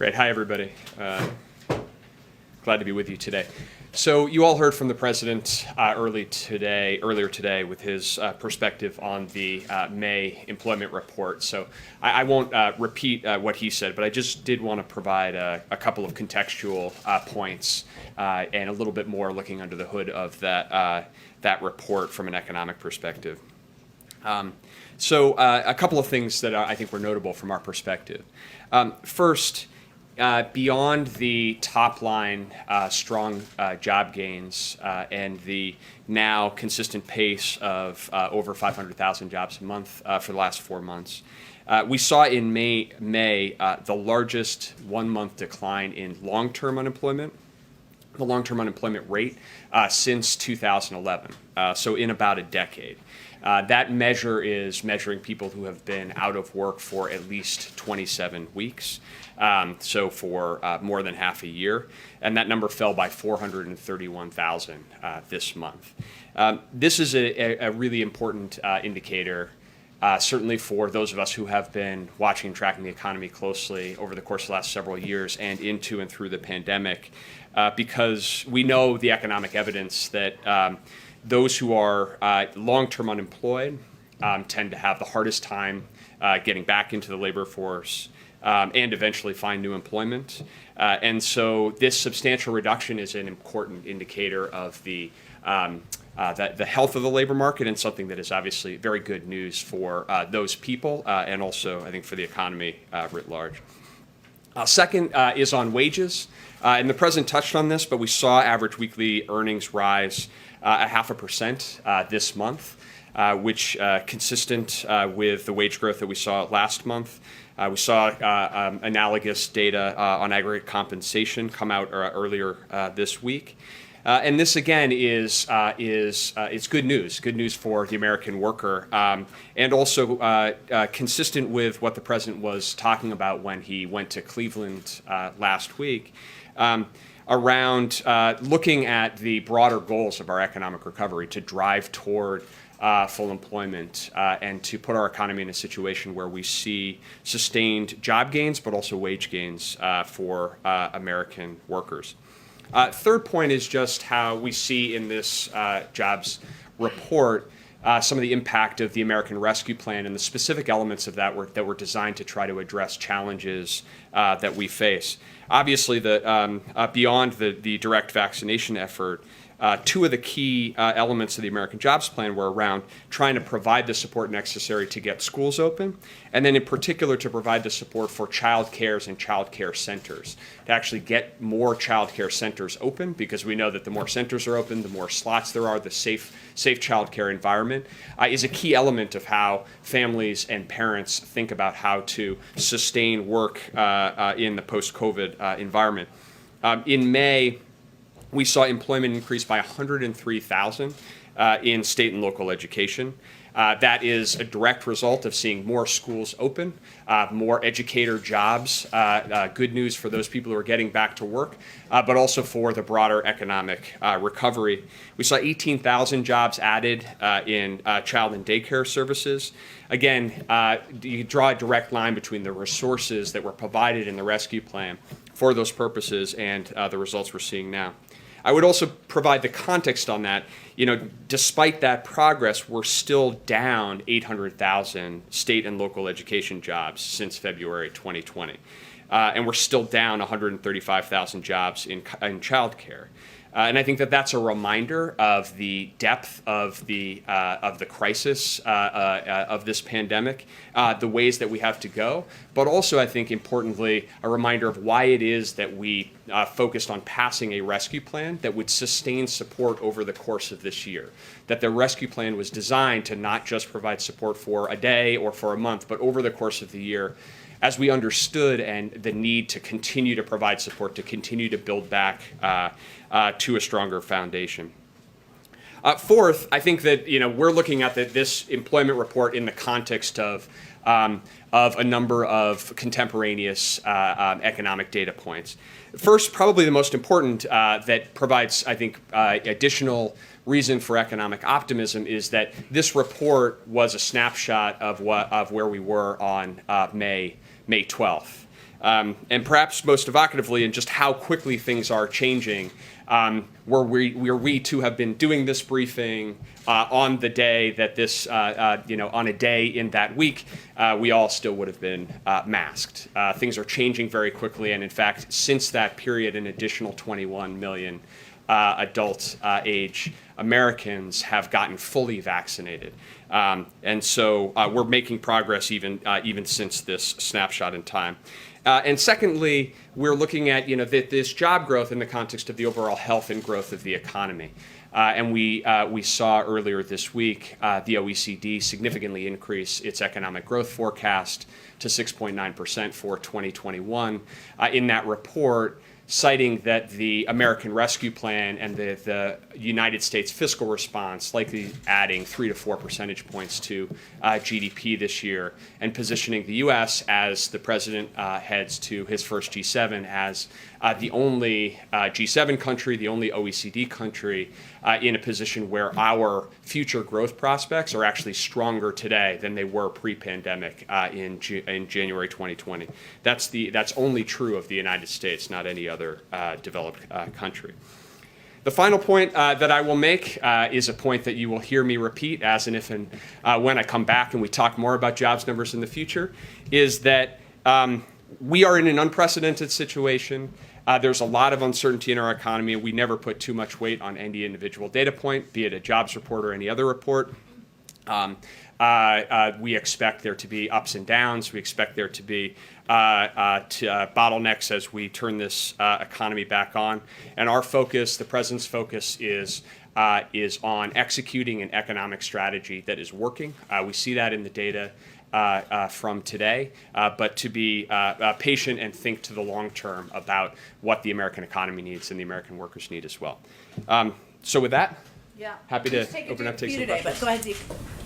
Great. Hi, everybody. Glad to be with you today. So you all heard from the president earlier today with his perspective on the May employment report. So I won't repeat what he said, but I just did want to provide a couple of contextual points and a little bit more looking under the hood of that report from an economic perspective. So a couple of things that I think were notable from our perspective. First, beyond the top line strong job gains and the now consistent pace of over 500,000 jobs a month for the last 4 months, we saw in May the largest 1 month decline in long-term unemployment, the long-term unemployment rate since 2011, so in about a decade. That measure is measuring people who have been out of work for at least 27 weeks, so for more than half a year, and that number fell by 431,000 this month. This is a really important indicator, certainly for those of us who have been watching and tracking the economy closely over the course of the last several years and into and through the pandemic, because we know the economic evidence that those who are long-term unemployed tend to have the hardest time getting back into the labor force and eventually find new employment. And so this substantial reduction is an important indicator of the health of the labor market, and something that is obviously very good news for those people and also, I think, for the economy writ large. Second is on wages. And the president touched on this, but we saw average weekly earnings rise 0.5% this month, which consistent with the wage growth that we saw last month. We saw analogous data on aggregate compensation come out earlier this week. And this again is it's good news for the American worker, and also consistent with what the president was talking about when he went to Cleveland last week, around looking at the broader goals of our economic recovery to drive toward full employment and to put our economy in a situation where we see sustained job gains, but also wage gains for American workers. Third point is just how we see in this jobs report some of the impact of the American Rescue Plan and the specific elements of that that were designed to try to address challenges that we face. Obviously, beyond the direct vaccination effort, two of the key elements of the American Jobs Plan were around trying to provide the support necessary to get schools open, and then in particular to provide the support for child cares and child care centers, to actually get more child care centers open, because we know that the more centers are open, the more slots there are, the safe child care environment is a key element of how families and parents think about how to sustain work in the post-COVID environment. In May, we saw employment increase by 103,000 in state and local education. That is a direct result of seeing more schools open, more educator jobs, good news for those people who are getting back to work, but also for the broader economic recovery. We saw 18,000 jobs added in child and daycare services. Again, you draw a direct line between the resources that were provided in the rescue plan for those purposes and the results we're seeing now. I would also provide the context on that. Despite that progress, we're still down 800,000 state and local education jobs since February 2020. And we're still down 135,000 jobs in childcare. And I think that that's a reminder of the depth of the crisis of this pandemic, the ways that we have to go, but also, I think, importantly, a reminder of why it is that we focused on passing a rescue plan that would sustain support over the course of this year. That the rescue plan was designed to not just provide support for a day or for a month, but over the course of the year, as we understood and the need to continue to provide support, to continue to build back to a stronger foundation. Fourth, I think that we're looking at this employment report in the context of a number of contemporaneous economic data points. First, probably the most important that provides, I think, additional reason for economic optimism is that this report was a snapshot of where we were on May 12th. And perhaps most evocatively, in just how quickly things are changing, where we too have been doing this briefing on the day that this, on a day in that week, we all still would have been masked. Things are changing very quickly, and in fact, since that period, an additional 21 million adult age Americans have gotten fully vaccinated. And so we're making progress even since this snapshot in time. And secondly, we're looking at this job growth in the context of the overall health and growth of the economy. And we saw earlier this week the OECD significantly increase its economic growth forecast to 6.9% for 2021. In that report, citing that the American Rescue Plan and the United States fiscal response likely adding 3 to 4 percentage points to GDP this year, and positioning the U.S. as the president heads to his first G7 as the only G7 country, the only OECD country in a position where our future growth prospects are actually stronger today than they were pre-pandemic in January 2020. That's only true of the United States, not any other developed country. The final point that I will make is a point that you will hear me repeat as and if and when I come back and we talk more about jobs numbers in the future, is that we are in an unprecedented situation. There's a lot of uncertainty in our economy, and we never put too much weight on any individual data point, be it a jobs report or any other report. We expect there to be ups and downs. We expect there to be bottlenecks as we turn this economy back on. And our focus, the president's focus, is on executing an economic strategy that is working. We see that in the data from today, but to be patient and think to the long term about what the American economy needs and the American workers need as well. So with that, happy to open up, take some questions. But go ahead, Zeke.